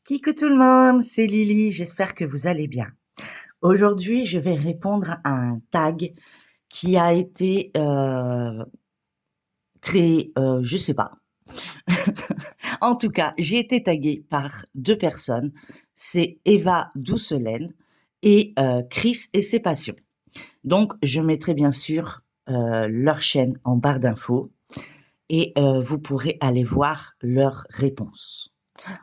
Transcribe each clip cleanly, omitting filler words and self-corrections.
Coucou tout le monde, c'est Lily, j'espère que vous allez bien. Aujourd'hui, je vais répondre à un tag qui a été créé, je sais pas. En tout cas, j'ai été taguée par deux personnes, c'est Eva Doucelaine et Chris et ses passions. Donc, je mettrai bien sûr leur chaîne en barre d'infos et vous pourrez aller voir leurs réponses.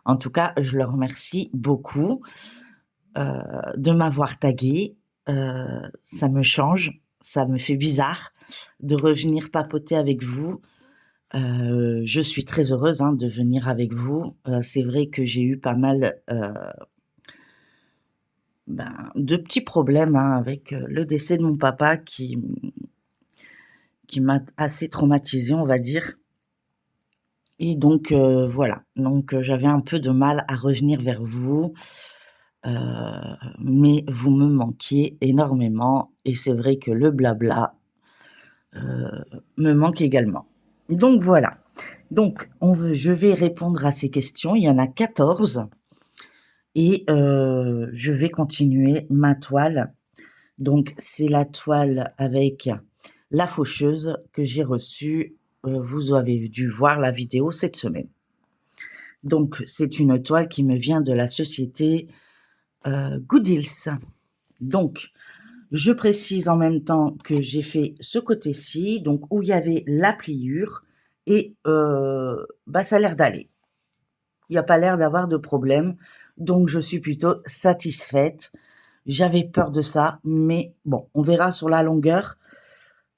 En tout cas, je leur remercie beaucoup de m'avoir tagué. Ça me change, ça me fait bizarre de revenir papoter avec vous. Je suis très heureuse de venir avec vous. C'est vrai que j'ai eu pas mal de petits problèmes avec le décès de mon papa qui m'a assez traumatisée, on va dire. Et donc voilà, donc j'avais un peu de mal à revenir vers vous. Mais vous me manquiez énormément et c'est vrai que le blabla me manque également. Donc voilà. Donc je vais répondre à ces questions. Il y en a 14 et je vais continuer ma toile. Donc c'est la toile avec la faucheuse que j'ai reçue. Vous avez dû voir la vidéo cette semaine. Donc c'est une toile qui me vient de la société Goodills. Donc, je précise en même temps que j'ai fait ce côté-ci, donc où il y avait la pliure, et ça a l'air d'aller. Il n'y a pas l'air d'avoir de problème, donc je suis plutôt satisfaite. J'avais peur de ça, mais bon, on verra sur la longueur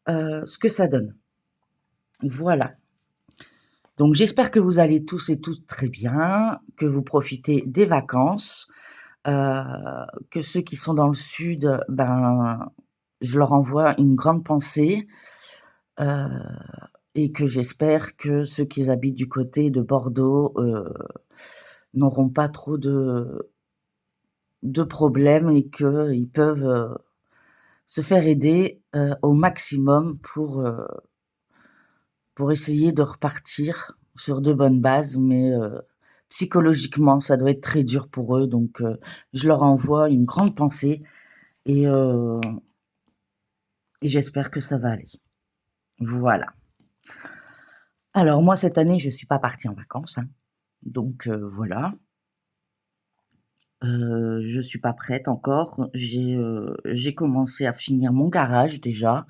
ce que ça donne. Voilà. Donc j'espère que vous allez tous et toutes très bien, que vous profitez des vacances. Que ceux qui sont dans le sud, je leur envoie une grande pensée et que j'espère que ceux qui habitent du côté de Bordeaux n'auront pas trop de problèmes et qu'ils peuvent se faire aider au maximum pour essayer de repartir sur de bonnes bases, mais psychologiquement, ça doit être très dur pour eux, donc je leur envoie une grande pensée et j'espère que ça va aller. Voilà. Alors moi, cette année, je suis pas partie en vacances, donc voilà. Je suis pas prête encore. J'ai commencé à finir mon garage déjà,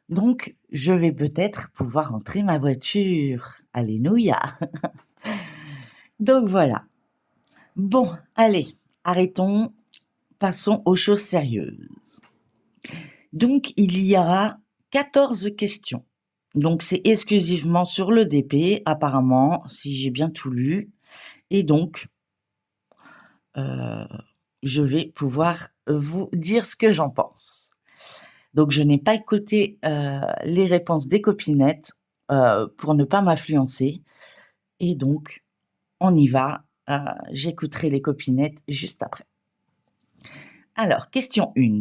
donc je vais peut-être pouvoir rentrer ma voiture. Alléluia. Donc voilà. Bon, allez, arrêtons, passons aux choses sérieuses. Donc il y aura 14 questions. Donc c'est exclusivement sur le DP, apparemment, si j'ai bien tout lu. Et donc, je vais pouvoir vous dire ce que j'en pense. Donc je n'ai pas écouté les réponses des copinettes pour ne pas m'influencer. Et donc, on y va. J'écouterai les copinettes juste après. Alors, question 1.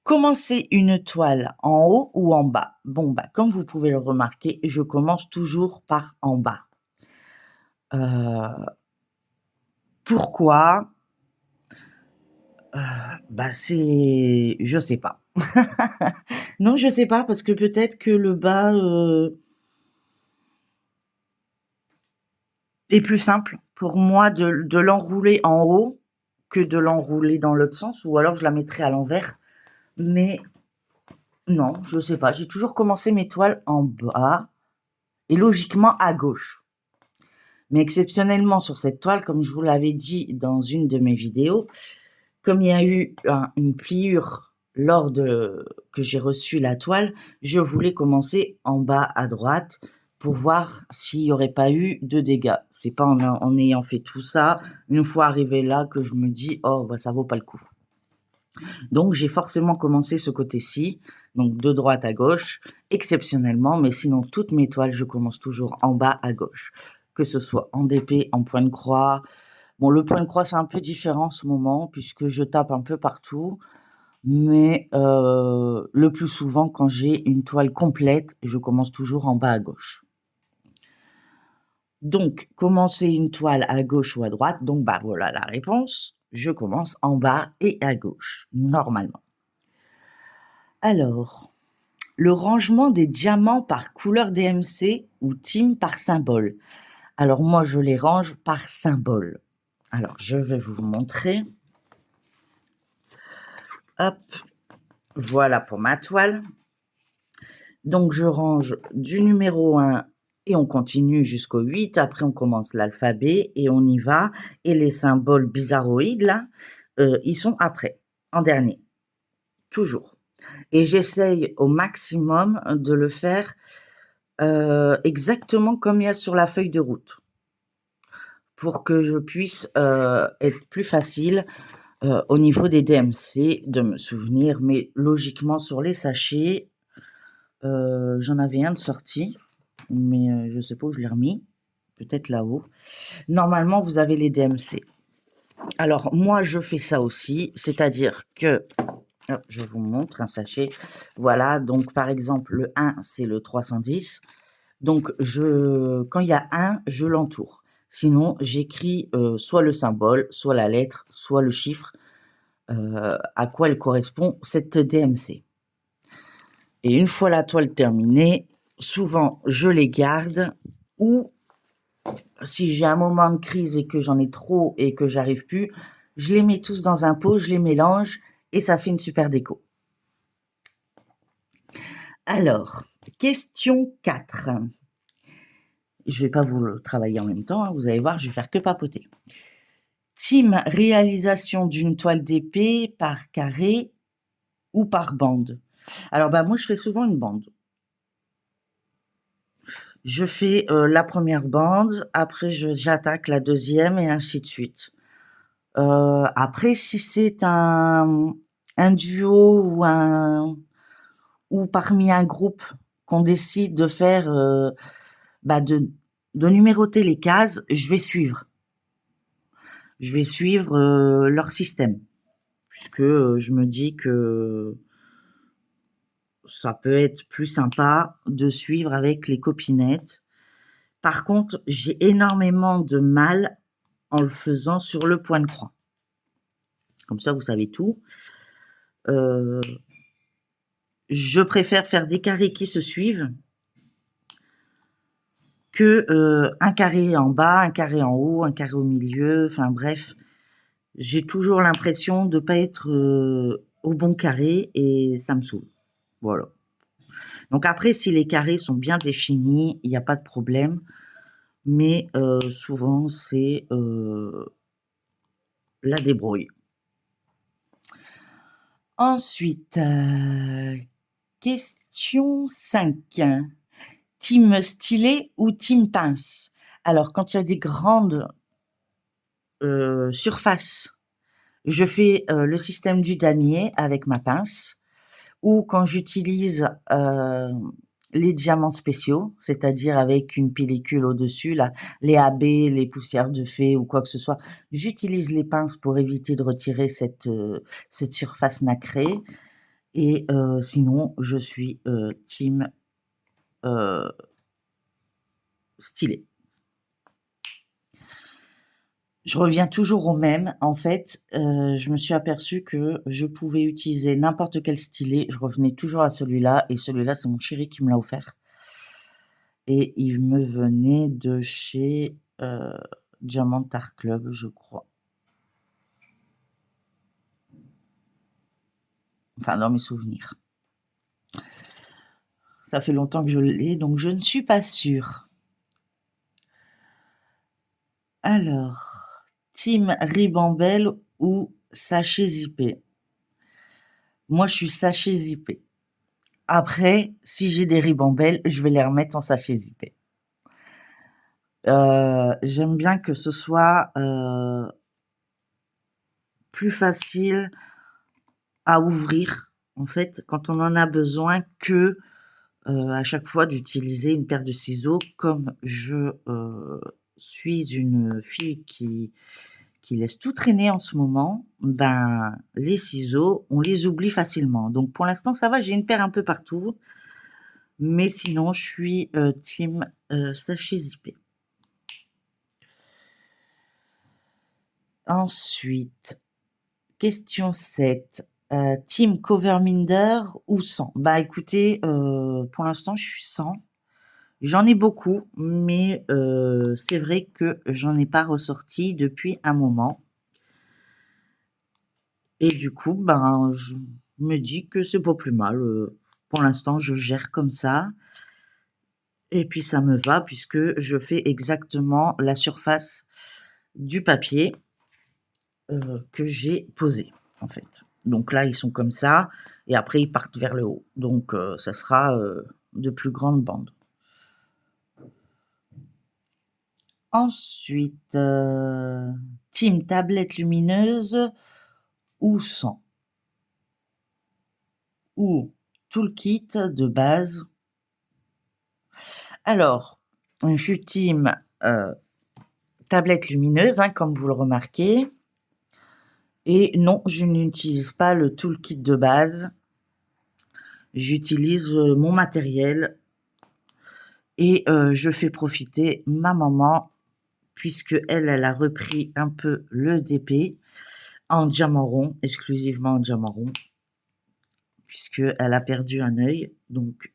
Commencer une toile en haut ou en bas? Bon, comme vous pouvez le remarquer, je commence toujours par en bas. Pourquoi? Je sais pas. Non, je sais pas parce que peut-être que le bas est plus simple pour moi de l'enrouler en haut que de l'enrouler dans l'autre sens, ou alors je la mettrai à l'envers. Mais non, je sais pas. J'ai toujours commencé mes toiles en bas et logiquement à gauche. Mais exceptionnellement sur cette toile, comme je vous l'avais dit dans une de mes vidéos, comme il y a eu une pliure lors que j'ai reçu la toile, je voulais commencer en bas à droite pour voir s'il n'y aurait pas eu de dégâts. C'est pas en ayant fait tout ça, une fois arrivé là, que je me dis « Oh, ça vaut pas le coup ». Donc j'ai forcément commencé ce côté-ci, donc de droite à gauche, exceptionnellement, mais sinon toutes mes toiles, je commence toujours en bas à gauche. Que ce soit en DP, en point de croix. Bon, le point de croix, c'est un peu différent en ce moment, puisque je tape un peu partout. Mais le plus souvent, quand j'ai une toile complète, je commence toujours en bas à gauche. Donc, commencer une toile à gauche ou à droite, donc bah voilà la réponse. Je commence en bas et à gauche, normalement. Alors, le rangement des diamants par couleur DMC ou team par symbole. Alors moi, je les range par symbole. Alors, je vais vous montrer. Hop, voilà pour ma toile. Donc, je range du numéro 1 et on continue jusqu'au 8. Après, on commence l'alphabet et on y va. Et les symboles bizarroïdes, là, ils sont après, en dernier. Toujours. Et j'essaye au maximum de le faire exactement comme il y a sur la feuille de route. Pour que je puisse être plus facile au niveau des DMC, de me souvenir. Mais logiquement, sur les sachets, j'en avais un de sorti, mais je sais pas où je l'ai remis, peut-être là-haut. Normalement, vous avez les DMC. Alors, moi, je fais ça aussi, c'est-à-dire que, je vous montre un sachet. Voilà, donc par exemple, le 1, c'est le 310. Donc, quand il y a 1, je l'entoure. Sinon, j'écris soit le symbole, soit la lettre, soit le chiffre, à quoi elle correspond, cette DMC. Et une fois la toile terminée, souvent je les garde, ou si j'ai un moment de crise et que j'en ai trop et que j'arrive plus, je les mets tous dans un pot, je les mélange et ça fait une super déco. Alors, question 4. Je vais pas vous le travailler en même temps, hein, vous allez voir, je vais faire que papoter. Team réalisation d'une toile d'épée par carré ou par bande. Alors moi je fais souvent une bande. Je fais la première bande, après j'attaque la deuxième et ainsi de suite. Après, si c'est un duo ou parmi un groupe qu'on décide de faire, de numéroter les cases, je vais suivre. Je vais suivre leur système, puisque je me dis que ça peut être plus sympa de suivre avec les copinettes. Par contre, j'ai énormément de mal en le faisant sur le point de croix. Comme ça, vous savez tout. Je préfère faire des carrés qui se suivent que un carré en bas, un carré en haut, un carré au milieu. Enfin bref, j'ai toujours l'impression de pas être au bon carré et ça me saoule. Voilà. Donc après, si les carrés sont bien définis, il n'y a pas de problème. Mais souvent, c'est la débrouille. Ensuite, question 5. Team stylet ou team pince? Alors, quand il y a des grandes surfaces, je fais le système du damier avec ma pince. Ou quand j'utilise les diamants spéciaux, c'est-à-dire avec une pellicule au-dessus, là, les AB, les poussières de fée ou quoi que ce soit, j'utilise les pinces pour éviter de retirer cette surface nacrée. Et sinon, je suis team stylet. Je reviens toujours au même. En fait, je me suis aperçue que je pouvais utiliser n'importe quel stylet. Je revenais toujours à celui-là. Et celui-là, c'est mon chéri qui me l'a offert. Et il me venait de chez Diamond Art Club, je crois. Enfin, dans mes souvenirs. Ça fait longtemps que je l'ai, donc je ne suis pas sûre. Alors, team ribambelle ou sachet zippé? Moi, je suis sachet zippé. Après, si j'ai des ribambelles, je vais les remettre en sachet zippé. J'aime bien que ce soit plus facile à ouvrir, en fait, quand on en a besoin, que à chaque fois d'utiliser une paire de ciseaux. Comme je suis une fille qui laisse tout traîner en ce moment, les ciseaux, on les oublie facilement. Donc pour l'instant, ça va, j'ai une paire un peu partout. Mais sinon, je suis team sachet zippé. Ensuite, question 7. Team Coverminder ou sans? Bah écoutez, pour l'instant, je suis sans. J'en ai beaucoup, mais c'est vrai que j'en ai pas ressorti depuis un moment. Et du coup, ben, je me dis que c'est pas plus mal. Pour l'instant, je gère comme ça. Et puis ça me va puisque je fais exactement la surface du papier que j'ai posé, en fait. Donc là, ils sont comme ça. Et après, ils partent vers le haut. Donc, ça sera de plus grandes bandes. Ensuite, team tablette lumineuse ou sans? Ou toolkit de base? Alors, je suis team tablette lumineuse, hein, comme vous le remarquez. Et non, je n'utilise pas le toolkit de base. J'utilise mon matériel et je fais profiter ma maman puisque elle a repris un peu le DP en diamant rond, exclusivement en diamant rond, puisqu'elle a perdu un œil. Donc,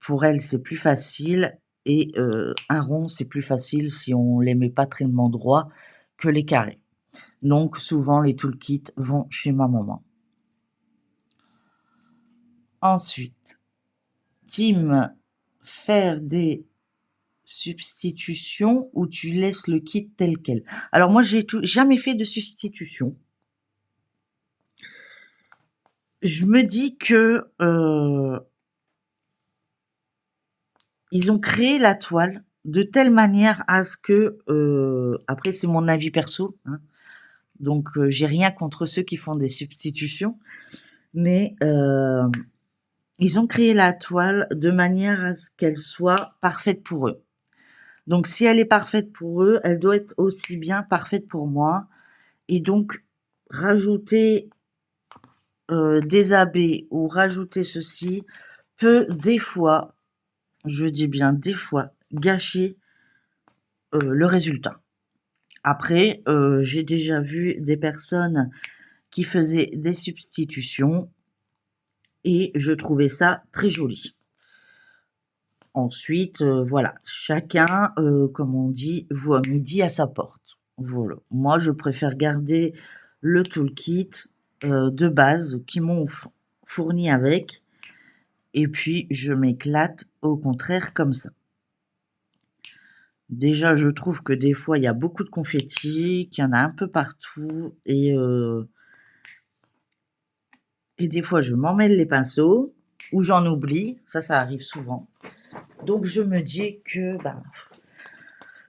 pour elle, c'est plus facile. Et un rond, c'est plus facile si on les met pas tellement droit que les carrés. Donc, souvent, les toolkits vont chez ma maman. Ensuite, team faire des substitutions ou tu laisses le kit tel quel? Alors moi, j'ai jamais fait de substitution. Je me dis que ils ont créé la toile de telle manière à ce que après c'est mon avis perso, hein, donc j'ai rien contre ceux qui font des substitutions, mais ils ont créé la toile de manière à ce qu'elle soit parfaite pour eux. Donc si elle est parfaite pour eux, elle doit être aussi bien parfaite pour moi. Et donc rajouter des abbés ou rajouter ceci peut des fois, je dis bien des fois, gâcher le résultat. Après, j'ai déjà vu des personnes qui faisaient des substitutions et je trouvais ça très joli. Ensuite, voilà, chacun, comme on dit, voit midi à sa porte. Voilà. Moi, je préfère garder le toolkit de base qu'ils m'ont fourni avec. Et puis, je m'éclate au contraire comme ça. Déjà, je trouve que des fois, il y a beaucoup de confettis, qu'il y en a un peu partout. Et des fois, je m'emmêle les pinceaux ou j'en oublie. Ça arrive souvent. Donc, je me dis que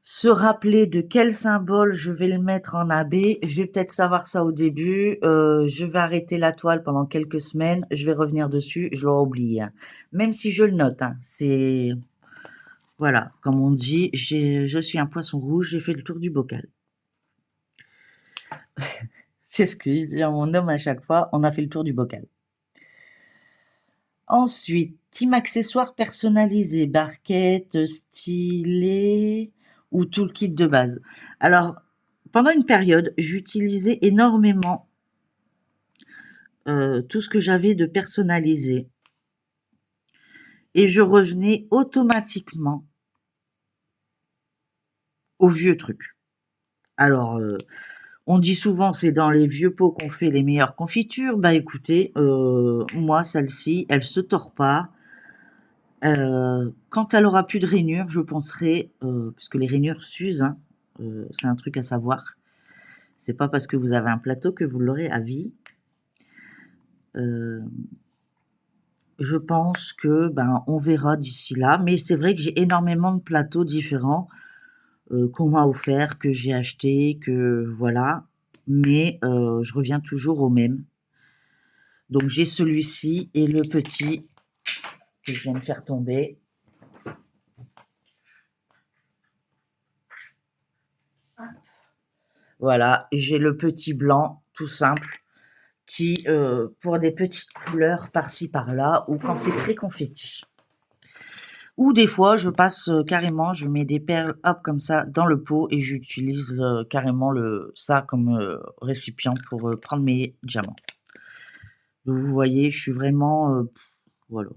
se rappeler de quel symbole je vais le mettre en AB, je vais peut-être savoir ça au début. Je vais arrêter la toile pendant quelques semaines. Je vais revenir dessus. Je l'aurai oublié. Hein. Même si je le note. Hein, c'est... Voilà, comme on dit, je suis un poisson rouge, j'ai fait le tour du bocal. C'est ce que je dis à mon homme à chaque fois, on a fait le tour du bocal. Ensuite, team accessoires personnalisés, barquette, stylet ou tout le kit de base. Alors, pendant une période, j'utilisais énormément tout ce que j'avais de personnalisé. Et je revenais automatiquement aux vieux trucs. Alors, on dit souvent c'est dans les vieux pots qu'on fait les meilleures confitures. Bah écoutez, moi celle-ci, elle se tord pas. Quand elle aura plus de rainures, je penserai, parce que les rainures s'usent, hein, c'est un truc à savoir. C'est pas parce que vous avez un plateau que vous l'aurez à vie. Je pense que on verra d'ici là, mais c'est vrai que j'ai énormément de plateaux différents qu'on m'a offert, que j'ai acheté, que voilà. Mais je reviens toujours au même. Donc j'ai celui-ci et le petit que je viens de faire tomber. Voilà, j'ai le petit blanc tout simple qui, pour des petites couleurs par-ci par-là ou quand c'est très confetti. Ou des fois, je passe carrément, je mets des perles, hop, comme ça, dans le pot et j'utilise carrément ça comme récipient pour prendre mes diamants. Donc, vous voyez, je suis vraiment... voilà.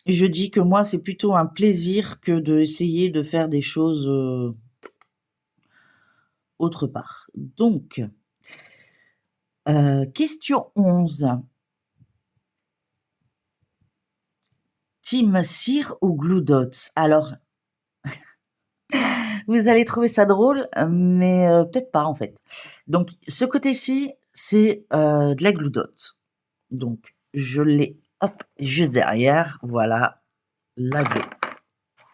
Je dis que moi, c'est plutôt un plaisir que d'essayer de faire des choses autre part. Donc, question 11. Team cire ou glue dots? Alors, vous allez trouver ça drôle, mais peut-être pas en fait. Donc, ce côté-ci, c'est de la glue dot. Donc, je l'ai, hop, juste derrière. Voilà, la glue.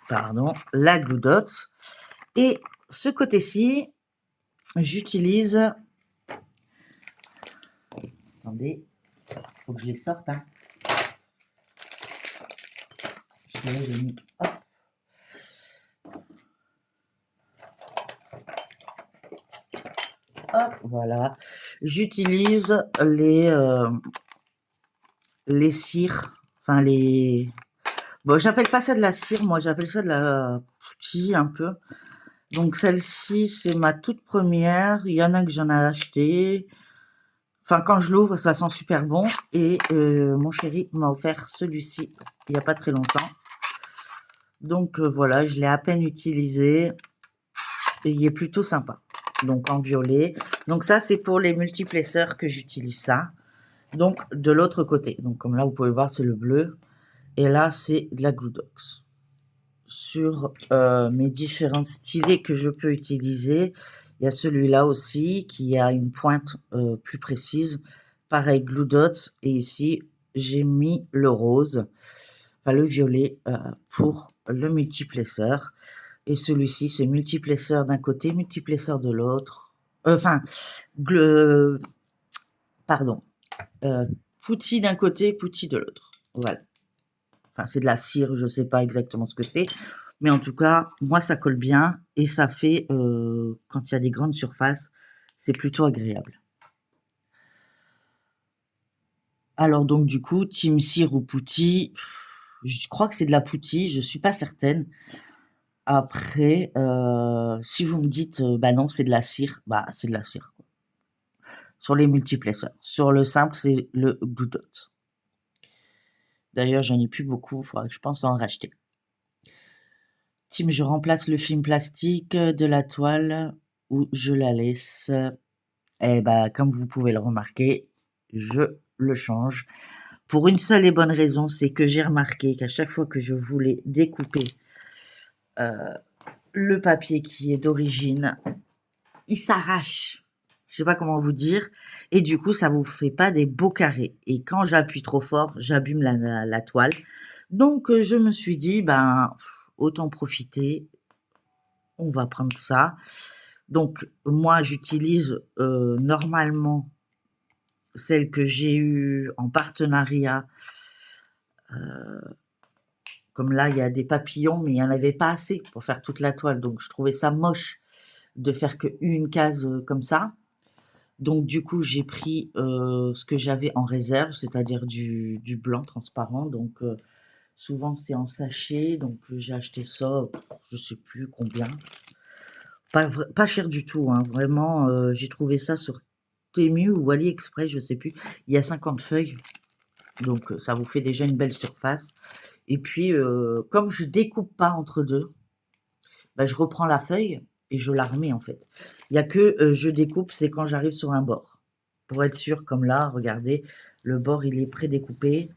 Pardon, la glue dot. Et ce côté-ci, j'utilise... Attendez, faut que je les sorte. Hein. Je les ai mis, hop. Hop, voilà. J'utilise les cires, enfin les... Bon, j'appelle pas ça de la cire, moi j'appelle ça de la poutille un peu. Donc celle-ci, c'est ma toute première. Il y en a que j'en ai acheté. Enfin, quand je l'ouvre, ça sent super bon. Et mon chéri m'a offert celui-ci il n'y a pas très longtemps. Donc voilà, je l'ai à peine utilisé. Et il est plutôt sympa. Donc en violet. Donc ça, c'est pour les multiplesseurs que j'utilise ça. Donc de l'autre côté. Donc comme là, vous pouvez voir, c'est le bleu. Et là, c'est de la glue dots. Sur mes différents stylets que je peux utiliser, il y a celui-là aussi qui a une pointe plus précise. Pareil, glue dots. Et ici, j'ai mis le rose, enfin le violet pour le multiplesseur. Et celui-ci, c'est multiplesseur d'un côté, multiplesseur de l'autre. Enfin, pardon. Poutis d'un côté, poutis de l'autre. Voilà. Enfin, c'est de la cire, je ne sais pas exactement ce que c'est. Mais en tout cas, moi, ça colle bien. Et ça fait, quand il y a des grandes surfaces, c'est plutôt agréable. Alors donc, du coup, team cire ou poutis, je crois que c'est de la poutis, je ne suis pas certaine. Après, si vous me dites, bah non, c'est de la cire, bah c'est de la cire. Quoi. Sur les multiplesseurs. Sur le simple, c'est le glue dot. D'ailleurs, j'en ai plus beaucoup, il faudra que je pense à en racheter. Team, je remplace le film plastique de la toile ou je la laisse. Eh ben, comme vous pouvez le remarquer, je le change. Pour une seule et bonne raison, c'est que j'ai remarqué qu'à chaque fois que je voulais découper le papier qui est d'origine, il s'arrache. Je sais pas comment vous dire. Et du coup, ça vous fait pas des beaux carrés. Et quand j'appuie trop fort, j'abîme la toile. Donc, je me suis dit, ben, autant profiter. On va prendre ça. Donc, moi, j'utilise normalement celle que j'ai eue en partenariat. Comme là, il y a des papillons, mais il n'y en avait pas assez pour faire toute la toile. Donc, je trouvais ça moche de faire qu'une case comme ça. Donc, du coup, j'ai pris ce que j'avais en réserve, c'est-à-dire du blanc transparent. Donc, souvent, c'est en sachet. Donc, j'ai acheté ça, je ne sais plus combien. Pas cher du tout, hein. Vraiment, j'ai trouvé ça sur Temu ou AliExpress, je sais plus. Il y a 50 feuilles, donc ça vous fait déjà une belle surface. Et puis, comme je découpe pas entre deux, bah, je reprends la feuille et je la remets en fait. Il y a que je découpe, c'est quand j'arrive sur un bord. Pour être sûr, comme là, regardez, le bord il est prédécoupé.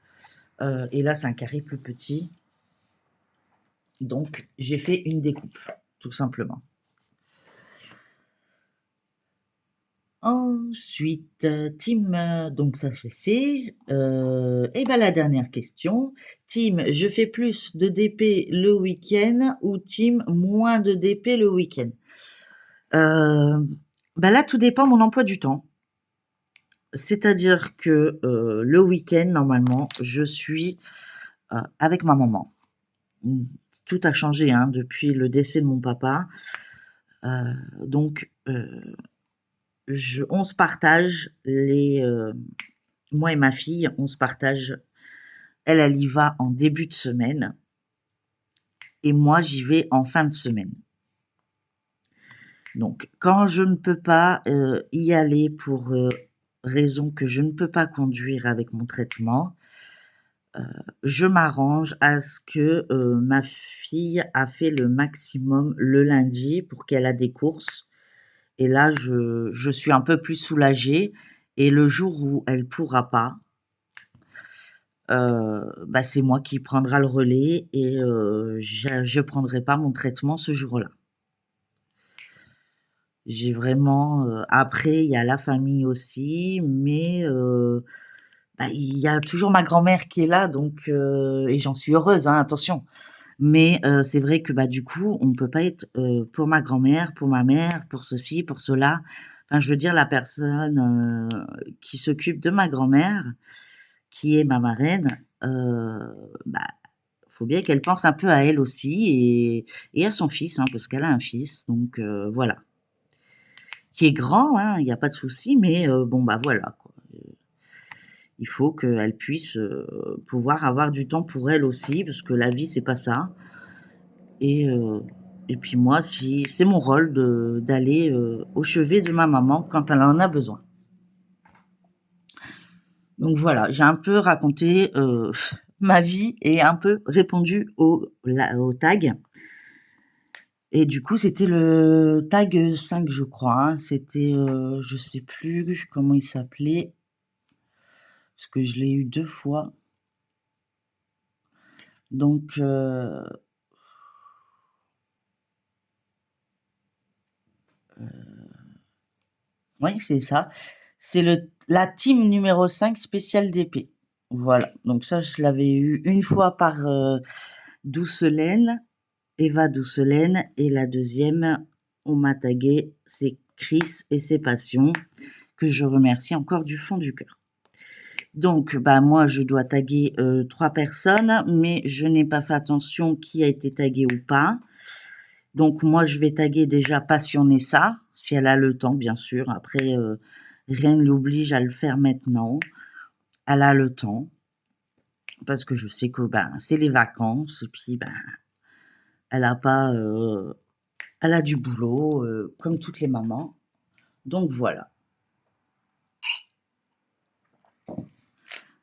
Et là, c'est un carré plus petit. Donc, j'ai fait une découpe, tout simplement. Ensuite, Tim, donc ça c'est fait. Et ben la dernière question. Tim, je fais plus de DP le week-end ou Tim, moins de DP le week-end? Ben là, tout dépend de mon emploi du temps. C'est-à-dire que le week-end, normalement, je suis avec ma maman. Tout a changé hein, depuis le décès de mon papa. Donc, on se partage moi et ma fille, on se partage Elle y va en début de semaine et moi, j'y vais en fin de semaine. Donc quand je ne peux pas, y aller pour, raison que je ne peux pas conduire avec mon traitement, je m'arrange à ce que, ma fille a fait le maximum le lundi pour qu'elle a des courses et là je suis un peu plus soulagée et le jour où elle pourra pas, bah, c'est moi qui prendra le relais et je prendrai pas mon traitement ce jour-là. J'ai vraiment, après il y a la famille aussi, mais bah, il y a toujours ma grand-mère qui est là donc et j'en suis heureuse, hein, attention. Mais c'est vrai que, bah, du coup, on peut pas être, pour ma grand-mère, pour ma mère, pour ceci, pour cela. Enfin, je veux dire la personne, qui s'occupe de ma grand-mère, qui est ma marraine, bah, faut bien qu'elle pense un peu à elle aussi et à son fils, hein, parce qu'elle a un fils donc voilà. Qui est grand, hein, il y a pas de souci, mais bon, bah, voilà, quoi. Il faut qu'elle puisse, pouvoir avoir du temps pour elle aussi, parce que la vie, c'est pas ça. Et, heu et puis moi, si c'est mon rôle d'aller, au chevet de ma maman quand elle en a besoin. Donc voilà, j'ai un peu raconté, ma vie et un peu répondu au tag et du coup, c'était le tag 5, je crois, hein. C'était, je sais plus comment il s'appelait, parce que je l'ai eu 2 fois. Donc oui, c'est ça. C'est la team numéro 5 spéciale d'épée. Voilà, donc ça, je l'avais eu une fois par Doucelaine, Eva Doucelaine, et la deuxième, on m'a tagué, c'est Chris et ses passions, que je remercie encore du fond du cœur. Donc, bah, moi, je dois taguer 3 personnes, mais je n'ai pas fait attention qui a été tagué ou pas. Donc, moi, je vais taguer déjà Passionner ça, si elle a le temps, bien sûr. Après, rien ne l'oblige à le faire maintenant. Elle a le temps, parce que je sais que ben, c'est les vacances, et puis ben, elle a pas, elle a du boulot, comme toutes les mamans. Donc voilà.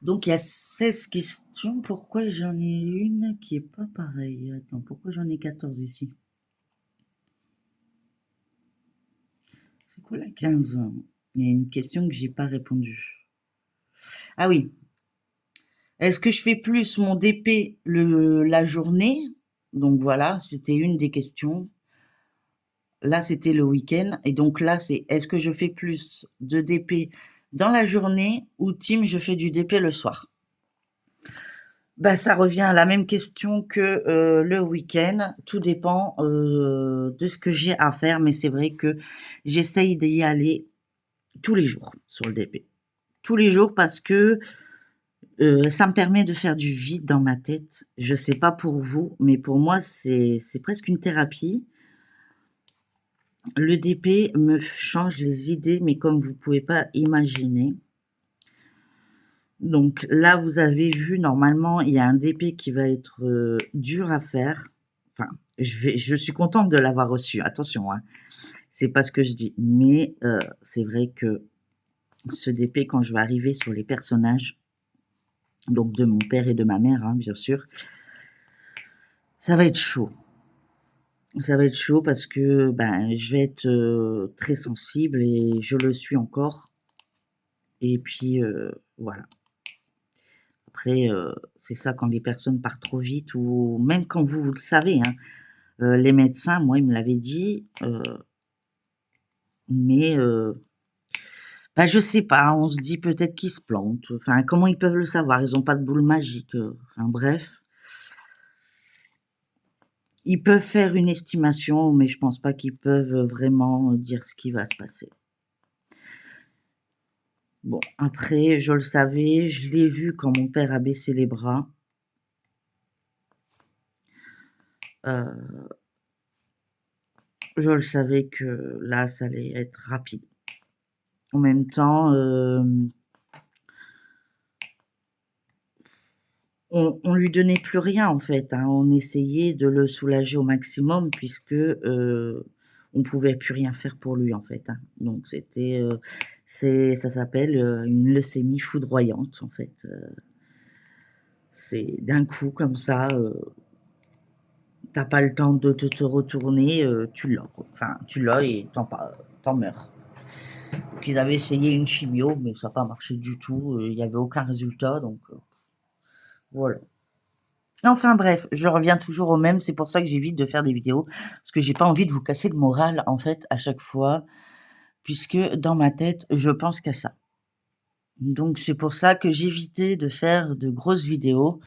Donc il y a 16 questions. Pourquoi j'en ai une qui est pas pareille? Attends, pourquoi j'en ai 14 ici? C'est quoi la 15? Il y a une question que j'ai pas répondu. Ah oui. Est-ce que je fais plus mon DP la journée? Donc voilà, c'était une des questions. Là, c'était le week-end. Et donc là, c'est est-ce que je fais plus de DP dans la journée ou team, je fais du DP le soir? Bah, ça revient à la même question que le week-end. Tout dépend de ce que j'ai à faire, mais c'est vrai que j'essaye d'y aller tous les jours sur le DP. Tous les jours parce que ça me permet de faire du vide dans ma tête. Je sais pas pour vous, mais pour moi, c'est presque une thérapie. Le DP me change les idées, mais comme vous pouvez pas imaginer. Donc là, vous avez vu, normalement, il y a un DP qui va être dur à faire. Enfin, je suis contente de l'avoir reçu. Attention, hein, c'est pas ce que je dis, mais c'est vrai que ce DP, quand je vais arriver sur les personnages, donc de mon père et de ma mère, hein, bien sûr, ça va être chaud. Ça va être chaud parce que ben, je vais être très sensible et je le suis encore. Et puis voilà. Après, c'est ça quand les personnes partent trop vite ou même quand vous le savez, hein. Les médecins, moi, ils me l'avaient dit, mais bah, je sais pas, on se dit peut-être qu'ils se plantent. Enfin, comment ils peuvent le savoir? Ils ont pas de boule magique, enfin bref. Ils peuvent faire une estimation, mais je pense pas qu'ils peuvent vraiment dire ce qui va se passer. Bon, après, je le savais, je l'ai vu quand mon père a baissé les bras. Je le savais que là, ça allait être rapide. En même temps, on lui donnait plus rien en fait, hein. On essayait de le soulager au maximum puisque, on pouvait plus rien faire pour lui en fait, hein. Donc c'était, ça s'appelle, une leucémie foudroyante en fait, c'est d'un coup comme ça, tu pas le temps de te retourner, tu l'as quoi. Enfin tu l'as et tu meurs. Donc ils avaient essayé une chimio mais ça a pas marché du tout, il y avait aucun résultat donc, voilà. Enfin bref, je reviens toujours au même, c'est pour ça que j'évite de faire des vidéos, parce que j'ai pas envie de vous casser le moral, en fait, à chaque fois, puisque dans ma tête, je pense qu'à ça. Donc c'est pour ça que j'évitais de faire de grosses vidéos,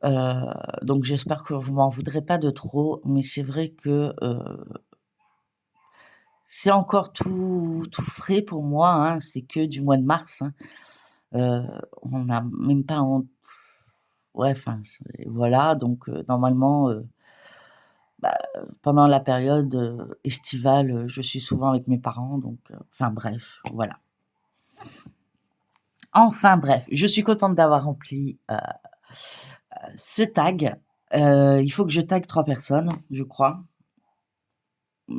donc j'espère que vous m'en voudrez pas de trop, mais c'est vrai que, c'est encore tout frais pour moi, hein, c'est que du mois de mars, hein, heu, on n'a même pas en ouais, enfin, c'est voilà, donc normalement, bah, pendant la période, estivale, je suis souvent avec mes parents donc enfin bref, voilà. Enfin bref, je suis contente d'avoir rempli, ce tag. Il faut que je tag 3 personnes, je crois.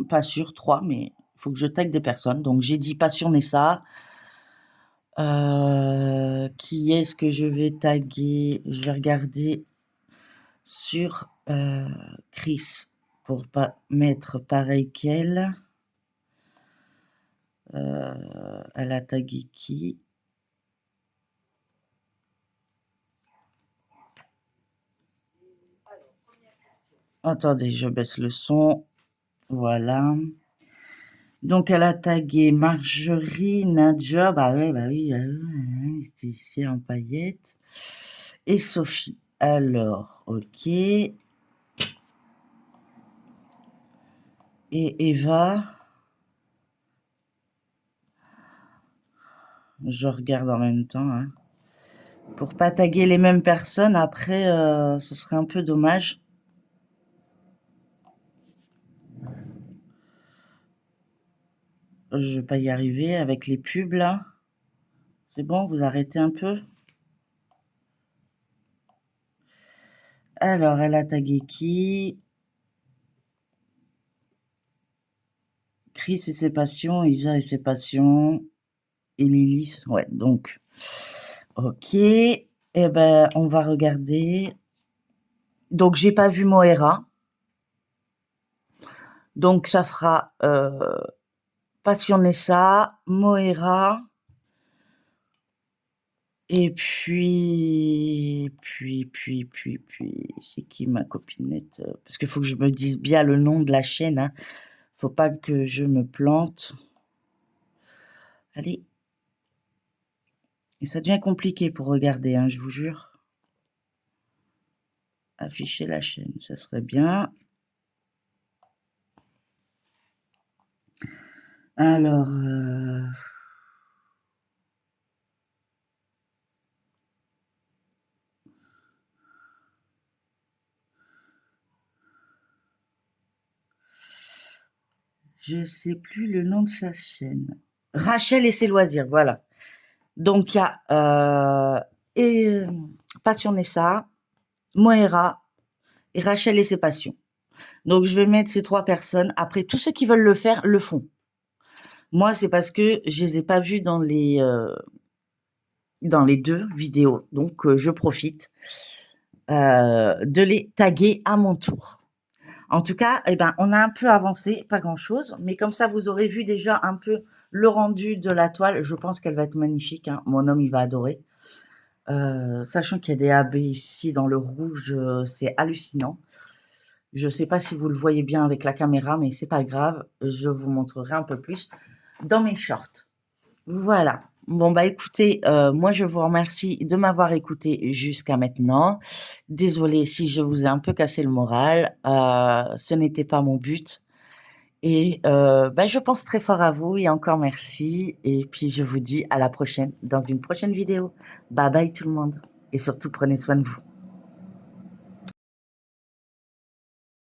Pas sûr 3, mais il faut que je tag des personnes. Donc j'ai dit Passion Nessa. Qui est-ce que je vais taguer? Je vais regarder sur, Chris pour pas mettre pareil qu'elle. Elle a tagué qui? Attendez, je baisse le son. Voilà. Donc, elle a tagué Marjorie, Nadja, bah oui, c'était ici en paillettes. Et Sophie. Alors, ok. Et Eva. Je regarde en même temps, hein. Pour pas taguer les mêmes personnes, après, ce serait un peu dommage. Je vais pas y arriver avec les pubs, là. C'est bon, vous arrêtez un peu? Alors, elle a tagué qui? Chris et ses passions, Isa et ses passions, et Lily, ouais, donc, ok. Eh ben, on va regarder. Donc, j'ai pas vu Moira. Donc, ça fera Passion Nessa, Moira, et puis, c'est qui ma copinette? Parce qu'il faut que je me dise bien le nom de la chaîne, hein. Faut pas que je me plante. Allez. Et ça devient compliqué pour regarder, hein, je vous jure. Afficher la chaîne, ça serait bien. Alors, je sais plus le nom de sa chaîne. Rachel et ses loisirs, voilà. Donc il y a et Passion Nessa, Moira et Rachel et ses passions. Donc je vais mettre ces 3 personnes. Après, tous ceux qui veulent le faire, le font. Moi, c'est parce que je les ai pas vus dans les 2 vidéos. Donc je profite de les taguer à mon tour. En tout cas, eh ben, on a un peu avancé, pas grand-chose, mais comme ça, vous aurez vu déjà un peu le rendu de la toile. Je pense qu'elle va être magnifique, hein. Mon homme, il va adorer. Sachant qu'il y a des AB ici dans le rouge, c'est hallucinant. Je sais pas si vous le voyez bien avec la caméra, mais c'est pas grave. Je vous montrerai un peu plus dans mes shorts. Voilà. Bon, bah écoutez, moi je vous remercie de m'avoir écouté jusqu'à maintenant. Désolée si je vous ai un peu cassé le moral, ce n'était pas mon but. Et bah, je pense très fort à vous et encore merci. Et puis je vous dis à la prochaine dans une prochaine vidéo. Bye bye tout le monde et surtout prenez soin de vous.